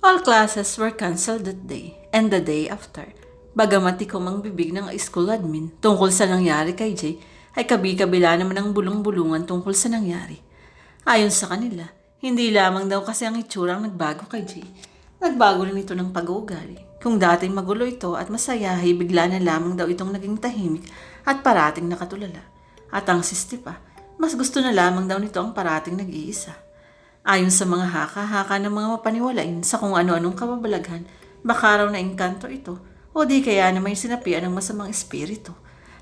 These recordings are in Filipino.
All classes were cancelled that day and the day after. Bagamat ikaw ang bibig ng school admin tungkol sa nangyari kay Jay, ay kabi-kabila naman ang bulong-bulungan tungkol sa nangyari. Ayon sa kanila, hindi lamang daw kasi ang itsura ang nagbago kay Jay. Nagbago rin ito ng pag-uugali. Kung dating magulo ito at masayahay, bigla na lamang daw itong naging tahimik at parating nakatulala. At ang sisti pa, mas gusto na lamang daw nito ang parating nag-iisa. Ayon sa mga haka-haka ng mga mapaniwalain sa kung ano-anong kababalaghan, baka raw na engkanto ito o di kaya na may sinapian ng masamang espiritu.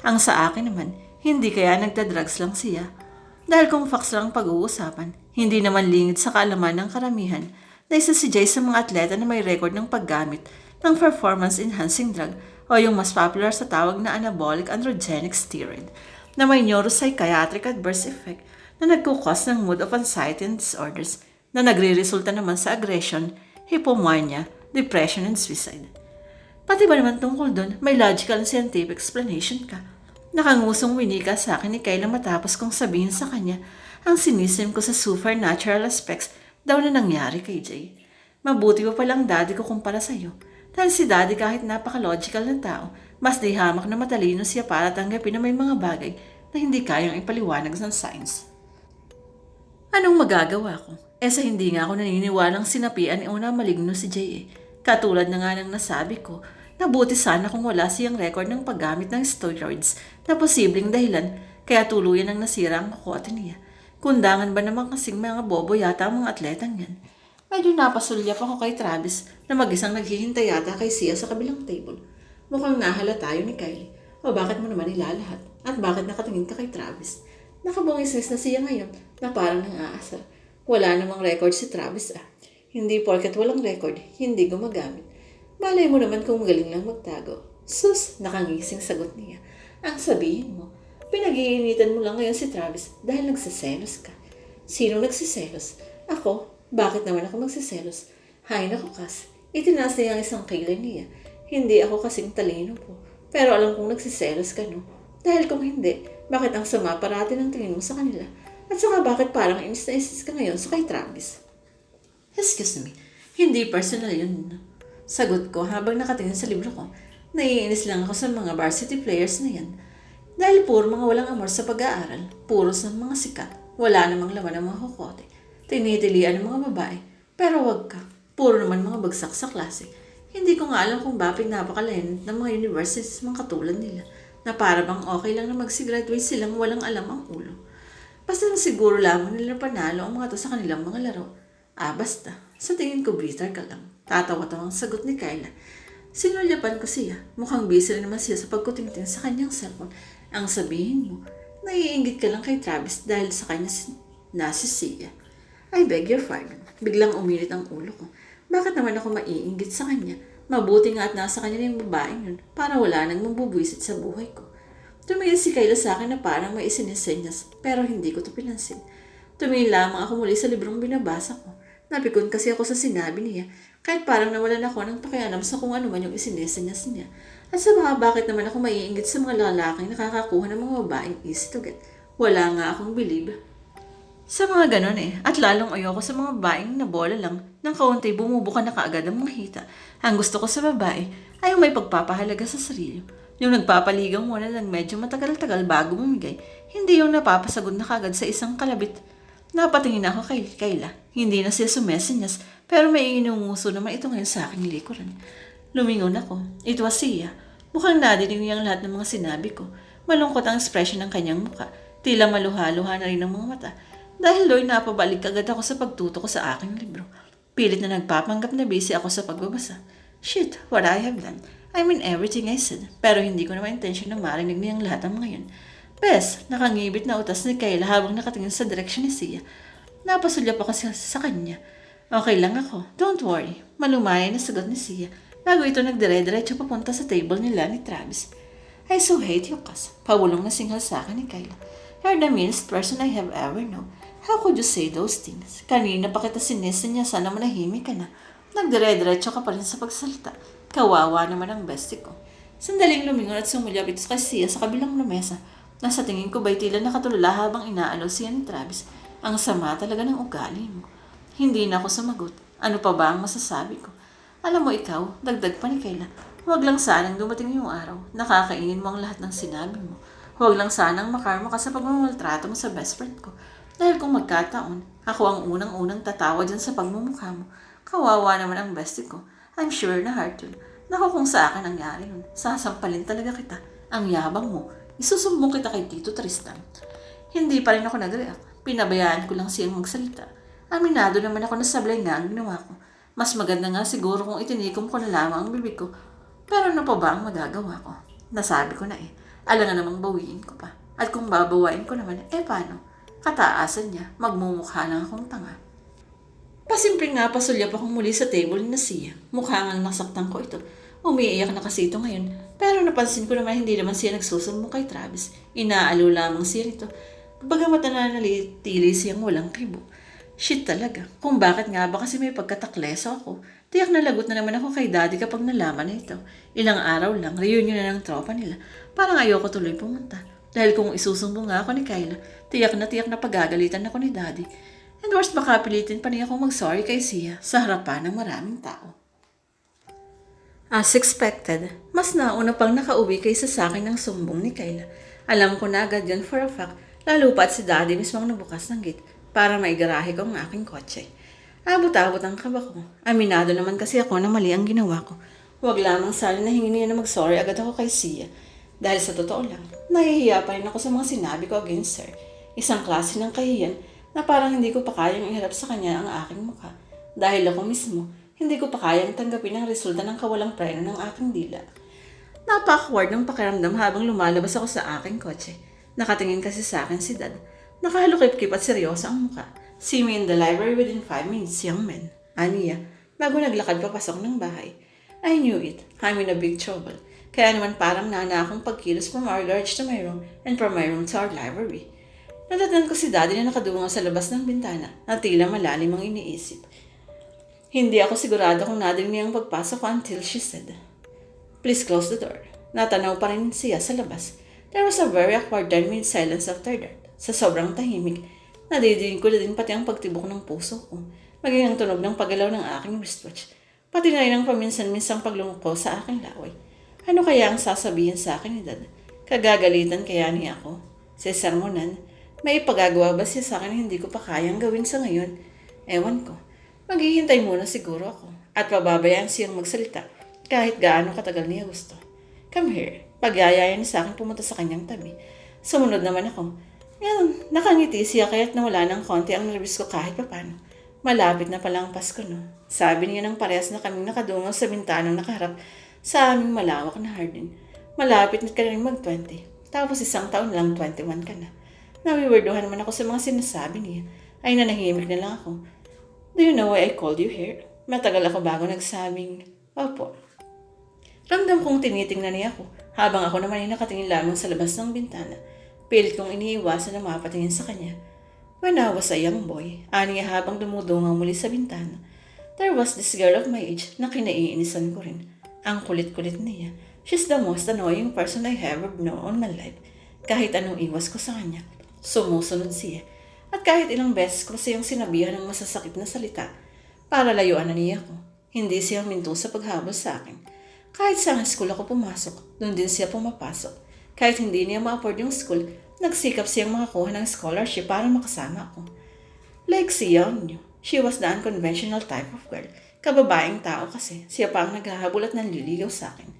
Ang sa akin naman, hindi kaya nagdadrugs lang siya. Dahil kung facts lang ang pag-uusapan, hindi naman lingid sa kaalaman ng karamihan na isa si Jay sa mga atleta na may record ng paggamit ng performance-enhancing drug o yung mas popular sa tawag na anabolic androgenic steroid na may neuropsychiatric adverse effect na nagkukos ng mood of anxiety and disorders na nagre-resulta naman sa aggression, hypomania, depression, and suicide. Pati ba naman tungkol doon, may logical and scientific explanation ka. Nakangusong winika sa akin ni Kayla matapos kong sabihin sa kanya ang sinisim ko sa supernatural aspects daw na nangyari kay Jay. Mabuti pa palang daddy ko kumpara sa'yo. Dahil si daddy kahit napaka-logical na tao, mas di hamak na matalino siya para tanggapin na may mga bagay na hindi kayang ipaliwanag ng science. Anong magagawa ko? Sa hindi nga ako naniniwalang sinapian ni una maligno si Jay eh. Katulad na nga ng nasabi ko, nabuti sana kung wala siyang record ng paggamit ng steroids na posibleng dahilan kaya tuluyan ang nasira ang kukote niya. Kundangan ba naman kasing mga bobo yata ang mga atletang yan? Medyo napasulyap ako kay Travis na mag-isang naghihintay yata kay Sia sa kabilang table. Mukhang nahala tayo ni Kylie. O bakit mo naman ilalahat? At bakit nakatingin ka kay Travis? Nakabungisnes na siya ngayon na parang nang-aasar. Wala namang record si Travis ah. Hindi porket walang record, hindi gumagamit. Malay mo naman kung magaling lang magtago. Sus, nakangising sagot niya. Ang sabihin mo, pinag-iinitan mo lang ngayon si Travis dahil nagsiselos ka. Sino nagsiselos? Ako? Bakit naman ako magsiselos? Hay naku kas, itinaas niya ang isang kilay niya. Hindi ako kasing talino po. Pero alam kong nagsiselos ka no. Dahil kung hindi, bakit ang sama parati ng tingin mo sa kanila? At saka bakit parang inis na inis ka ngayon sa kay Travis? Excuse me, hindi personal yun. Sagot ko habang nakatingin sa libro ko. Naiinis lang ako sa mga varsity players na yan. Dahil puro mga walang amor sa pag-aaral, puros ng mga sikat, wala namang laman ng mga kokote. Tinitilian ng mga babae, pero wag ka. Puro naman mga bagsak sa klase. Hindi ko nga alam kung bakit napakalayan ng mga universities mga katulad nila na para bang okay lang na magsigraduate silang walang alam ang ulo. Basta siguro lamang nila panalo ang mga to sa kanilang mga laro. Basta. Sa tingin ko bitter ka lang. Tatawa-tawang sagot ni Kyla. Sinulyapan ko siya. Mukhang busy rin naman siya sa pagkutingting sa kanyang cellphone. Ang sabihin mo, naiinggit ka lang kay Travis dahil sa kanya nasi siya. I beg your pardon. Biglang umilit ang ulo ko. Bakit naman ako maiinggit sa kanya? Mabuti nga at nasa kanya na yung babaeng yun para wala nang mabubuisit sa buhay ko. Tumingin si Kayla sa akin na parang may isinisenyas pero hindi ko to pinansin. Tumingin lamang ako muli sa librong binabasa ko. Napikon kasi ako sa sinabi niya kahit parang nawalan ako ng pakialam sa kung ano man yung isinisenyas niya. At sa mga bakit naman ako maiinggit sa mga lalaking nakakakuha ng mga babaeng easy to get. Wala nga akong believe. Sa mga ganon at lalong ayoko sa mga babaeng na bola lang, nang kaunti bumubuka na kaagad ang mga hita. Ang gusto ko sa babae ay yung may pagpapahalaga sa sarili. Yung nagpapaligaw muna ng medyo matagal-tagal bago bumigay, hindi yung napapasagod na kagad sa isang kalabit. Napatingin ako kay Kayla. Hindi na siya sumesenyas, pero may inunguso naman ito ngayon sa aking likuran. Lumingon ako. It was siya. Mukhang nadinig niya ang lahat ng mga sinabi ko. Malungkot ang ekspresyon ng kanyang mukha. Tila maluha-luha na rin ang mga mata. Dahil do'y napabalik agad ako sa pagtuto ko sa aking libro. Pilit na nagpapanggap na busy ako sa pagbabasa. Shit, what I have done. I mean everything I said. Pero hindi ko naman intensyon na marinig niyang lahat ng mga yun. Bes, nakangibit na utas ni Kayla habang nakatingin sa direksyon ni Sia. Napasulyap ako sa kanya. Okay lang ako. Don't worry. Malumaya na sagot ni Sia. Bago ito nagdire-diretso papunta sa table nila ni Travis. I so hate you, Kas. Pawulong na singhal sa akin ni Kayla. You're the meanest person I have ever known. How could you say those things? Kanina pa kita sinisa niya, sana manahimik ka na. Nagdire-diretso ka pa rin sa pagsalita. Kawawa naman ang bestie ko. Sandaling lumingon at sumulyap ito kay Sia sa kabilang lamesa. Nasa tingin ko ba'y tila nakatulala habang inaalaw siya ni Travis. Ang sama talaga ng ugali mo. Hindi na ako sumagot. Ano pa ba ang masasabi ko? Alam mo ikaw, dagdag pa ni Kayla, huwag lang sanang dumating yung araw, nakakainin mo ang lahat ng sinabi mo. Huwag lang sanang makarma ka sa pagmamaltrato mo sa best friend ko. Dahil kung magkataon, ako ang unang-unang tatawa dyan sa pagmumukha mo. Kawawa naman ang bestie ko. I'm sure na heart yun. Naku kung sa akin nangyari yun, sasampalin talaga kita. Ang yabang mo, isusumbong kita kay Tito Tristan. Hindi pa rin ako nag-react. Pinabayaan ko lang siyang magsalita. Aminado naman ako na sablay nga ang ginawa ko. Mas maganda nga siguro kung itinikom ko na lamang ang bibig ko. Pero ano pa ba ang magagawa ko? Nasabi ko na eh. Alangan namang bawiin ko pa. At kung babawain ko naman, paano? Kataasan niya, magmumukha lang akong tanga. Pasimple nga pasulyap akong muli sa table na siya. Mukha ngang nasaktan ko ito. Umiiyak na kasi ito ngayon. Pero napansin ko naman hindi naman siya nagsusumbong kay Travis. Inaalo lamang siya rito. Bagamat nananalitili siyang walang kibo. Shit talaga. Kung bakit nga ba kasi may pagkatakleso ako. Tiyak na lagot na naman ako kay daddy kapag nalaman na ito. Ilang araw lang, reunion na ng tropa nila. Parang ayoko tuloy pumunta. Dahil kung isusumbong nga ako ni Kyla, tiyak na pagagalitan ako ni daddy. And worst baka pilitin pa niya akong mag-sorry kay Sia sa harapan ng maraming tao. As expected, mas nauna pang nakauwi kaysa sa akin ng sumbong ni Kyla. Alam ko na agad yan for a fact, lalo pa at si daddy mismong nabukas ng gate para maigarahe ko ang aking kotse. Abot-abot ang kaba ko. Aminado naman kasi ako na mali ang ginawa ko. Huwag lamang sana na hingin niya na mag-sorry agad ako kay Sia. Dahil sa totoo lang, nahihiya pa rin ako sa mga sinabi ko against her. Isang klase ng kahiyan na parang hindi ko pa kayang iharap sa kanya ang aking mukha. Dahil ako mismo, hindi ko pa kayang tanggapin ang resulta ng kawalang preno ng aking dila. Napaka-awkward ng pakiramdam habang lumalabas ako sa aking kotse. Nakatingin kasi sa akin si Dad. Nakahalukip-kip at seryoso ang mukha. See me in the library within 5 minutes, young man. Aniya, bago naglakad papasok ng bahay. I knew it. I'm in a big trouble. Kaya naman parang nana akong pagkilos from our garage to my room and from my room to our library. Natatnan ko si Daddy na nakadungaw sa labas ng bintana na tila malalim ang iniisip. Hindi ako sigurado kung nadinig niya ang pagpasok ko until she said, "Please close the door." Natanaw pa rin siya sa labas. There was a very awkward 10-minute silence after that. Sa sobrang tahimik, nadidinig ko na din pati ang pagtibok ng puso ko, maging ang tunog ng paggalaw ng aking wristwatch, pati na rin ang paminsan-minsang paglungkot ko sa aking laway. Ano kaya ang sasabihin sa akin ni Dad? Kagagalitan kaya niya ako? Sermonan? May ipagagawa ba siya sa akin na hindi ko pa kayang gawin sa ngayon? Ewan ko. Maghihintay muna siguro ako at pababayaan siyang magsalita kahit gaano katagal niya gusto. Come here. Pagyayaya niya sa akin pumunta sa kanyang tabi. Sumunod naman ako. Ngayon, nakangiti siya kaya't nawala ng konti ang nervous ko kahit papano. Malapit na pala ang Pasko, no? Sabi niya nang parehas na kaming nakadungaw sa bintanang nakaharap sa aming malawak na hardin. Malapit na ka rin mag-20. Tapos isang taon lang 21 ka na. Nawiwerduhan naman ako sa mga sinasabi niya. Ay nanahimik na lang ako. Do you know why I called you here? Matagal ako bago nagsabing, opo. Ramdam kong tinitingnan niya ako habang ako naman ay nakatingin lamang sa labas ng bintana. Pilit kong iniiwasan na mapatingin sa kanya. When I was a young boy, aniya habang dumudungaw muli sa bintana, there was this girl of my age na kinaiinisan ko rin. Ang kulit-kulit niya. She's the most annoying person I ever known on my life. Kahit anong iwas ko sa kanya, sumusunod siya. At kahit ilang beses ko siyang sinabihan ng masasakit na salita, para layuan na niya ako. Hindi siya minto sa paghabol sa akin. Kahit sa school ako pumasok, doon din siya pumapasok. Kahit hindi niya ma-afford yung school, nagsikap siyang makakuha ng scholarship para makasama ako. Like siya niyo, she was the unconventional type of girl. Kababaeng tao kasi, siya pa ang naghahabol at nanliligaw sa akin.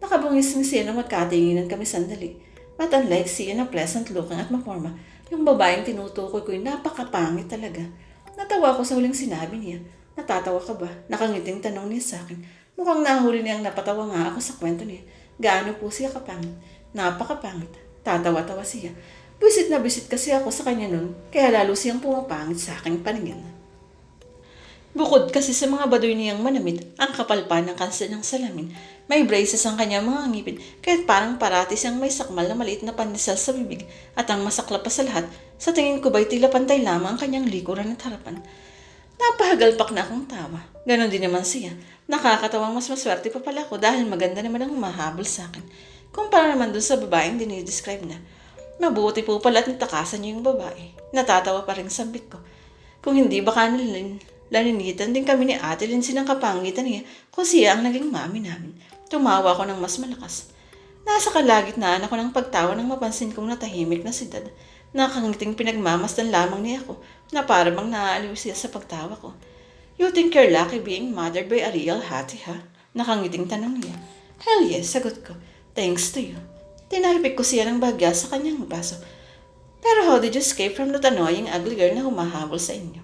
Nakabungis ng siya na magkatinginan kami sandali. But unlike siya na pleasant looking at maporma, yung babaeng tinutukoy ko yung napakapangit talaga. Natawa ko sa huling sinabi niya. Natatawa ka ba? Nakangiting tanong niya sa akin. Mukhang nahuli niyang napatawa nga ako sa kwento niya. Gaano po siya kapangit? Napakapangit. Tatawa-tawa siya. Bisit na bisit kasi ako sa kanya nun, kaya lalo siyang pumapangit sa aking paningin. Bukod kasi sa mga baduy niyang manamit, ang kapal pa ng kansa ng salamin, may braces ang kanyang mga ngipin, kahit parang parati siyang may sakmal na maliit na pandesal sa bibig, at ang masaklap pa sa lahat, sa tingin ko ba'y tila pantay lamang ang kanyang likuran at harapan. Napahagalpak na akong tawa. Ganon din naman siya. Nakakatawang mas maswerte pa pala ako dahil maganda naman ang humahabol sa akin. Kumpara naman dun sa babaeng dinidescribe na. Mabuti po pala at natakasan niyo yung babae. Natatawa pa rin sambit ko. Kung hindi baka Laninitan din kami ni Ate Lindsay ng kapangitan niya kung siya ang naging mami namin. Tumawa ako ng mas malakas. Nasa kalagitnaan ako ng pagtawa nang mapansin kong natahimik na si Dad. Nakangiting pinagmamasdan lamang niya ako na para bang naaaliw siya sa pagtawa ko. You think you're lucky being mothered by a real hati, ha? Nakangiting tanong niya. Hell yes, sagot ko. Thanks to you. Tinahipik ko siya ng bagya sa kanyang baso. Pero how did you escape from that annoying ugly girl na humahabol sa inyo?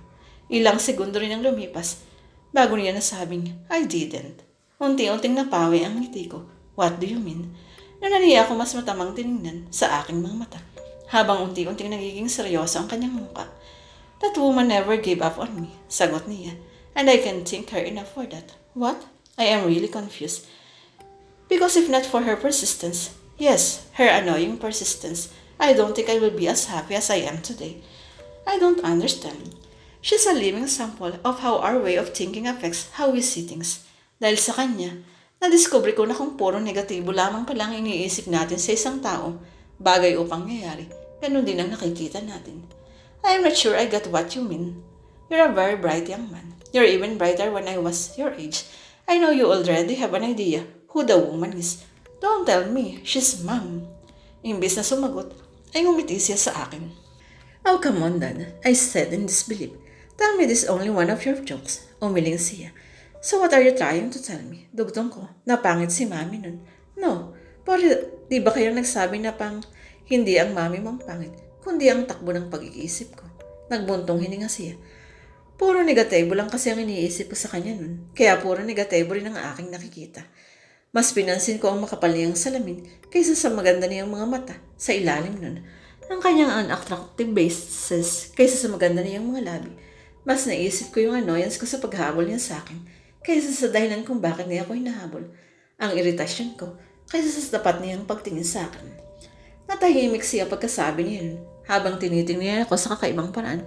Ilang segundo rin ang lumipas bago niya nasabing, I didn't. Unti-unting napawi ang ngiti ko. What do you mean? Nananiya ako mas matamang tinignan sa aking mga mata habang unti-unting nagiging seryoso ang kanyang muka. That woman never gave up on me, sagot niya. And I can't thank her enough for that. What? I am really confused. Because if not for her persistence, yes, her annoying persistence, I don't think I will be as happy as I am today. I don't understand. She's a living sample of how our way of thinking affects how we see things. Dahil sa kanya, nadiscover ko na kung puro negatibo lamang palang iniisip natin sa isang tao, bagay o pangyayari, ganun din ang nakikita natin. I'm not sure I got what you mean. You're a very bright young man. You're even brighter when I was your age. I know you already have an idea who the woman is. Don't tell me, she's mom. Imbis na sumagot, ay ngumiti siya sa akin. Oh, come on, Dad, I said in disbelief. Tell me this is only one of your jokes. Umiling siya. So what are you trying to tell me? Dugtong ko, napangit si mami nun. No, pero di ba kayo nagsabi na pang hindi ang mami mong pangit, kundi ang takbo ng pag-iisip ko. Nagbuntong hininga siya. Puro negatibo lang kasi ang iniisip ko sa kanya nun. Kaya puro negatibo rin ang aking nakikita. Mas pinansin ko ang makapal niyang salamin kaysa sa maganda niyang mga mata sa ilalim nun. Ang kanyang unattractive bases kaysa sa maganda niyang mga labi. Mas naisip ko yung annoyance ko sa paghabol niya sa akin kaysa sa dahilan kung bakit niya ako hinahabol. Ang iritasyon ko kaysa sa tapat niyang pagtingin sa akin. Natahimik siya pagkasabi niya nun habang tinitingnan ako sa kakaibang paraan.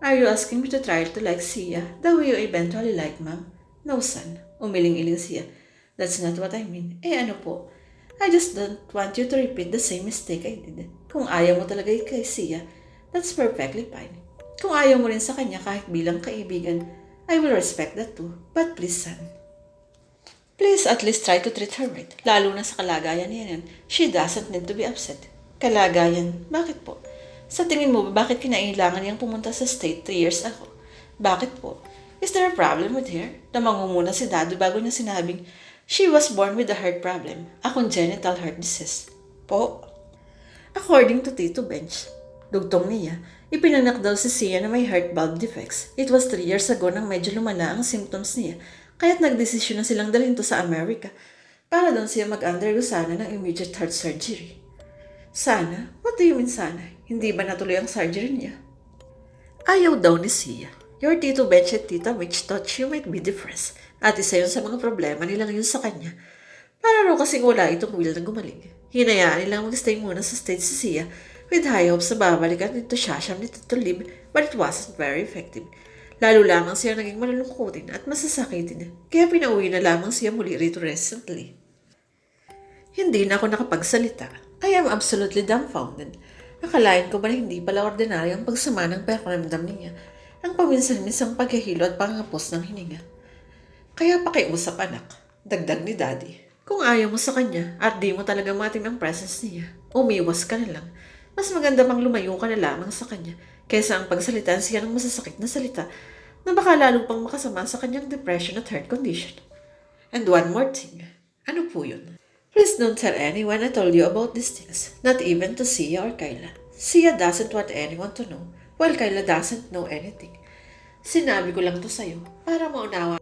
Are you asking me to try to like Sia the way you eventually like Mom? No, son. Umiling-iling siya. That's not what I mean. Ano po? I just don't want you to repeat the same mistake I did. Kung ayaw mo talaga kay Sia, that's perfectly fine. Kung ayaw mo rin sa kanya kahit bilang kaibigan, I will respect that too. But please, son. Please at least try to treat her right. Lalo na sa kalagayan niya yan. She doesn't need to be upset. Kalagayan? Bakit po? Sa tingin mo ba bakit kinailangan niyang pumunta sa state 3 years ago? Bakit po? Is there a problem with her? Namango muna si Dado bago niya sinabing, she was born with a heart problem, a congenital heart disease. Po? According to Tito Bench, dugtong niya, ipinanak daw si Sia na may heart valve defects. It was 3 years ago nang medyo lumala ang symptoms niya, kaya't nagdesisyon na silang dalhin to sa Amerika para doon siya mag-undergo sana ng immediate heart surgery. Sana? What do you mean sana? Hindi ba natuloy ang surgery niya? Ayaw daw ni Sia. Your Tito Bench at Tita Mitch thought she might be depressed at isa yun sa mga problema nila ngayon sa kanya. Para raw kasing wala itong will na gumaling. Hinayaan nilang mag-stay muna sa States si Sia with high hopes na babalikan nito Shasham ni Tito Lib, but it wasn't very effective. Lalo lamang siya naging malulungkutin at masasakitin, kaya pinauwi na lamang siya muli rito recently. Hindi na ako nakapagsalita. I am absolutely dumbfounded. Akalain ko ba na hindi pala ordinaryo ang pagsama ng pakiramdam niya, ang paminsan-minsang paghihilo at pangapos ng hininga. Kaya pakiusap, anak, dagdag ni Daddy. Kung ayaw mo sa kanya at di mo talaga matim ang presence niya, umiwas ka na lang. Mas maganda pang lumayo ka na lamang sa kanya kaysa ang pagsalitan siya ng masasakit na salita na baka lalo pang makasama sa kanyang depression at heart condition. And one more thing. Ano po yun? Please don't tell anyone I told you about these things, not even to Sia or Kyla. Sia doesn't want anyone to know, while Kyla doesn't know anything. Sinabi ko lang to sa'yo para maunawa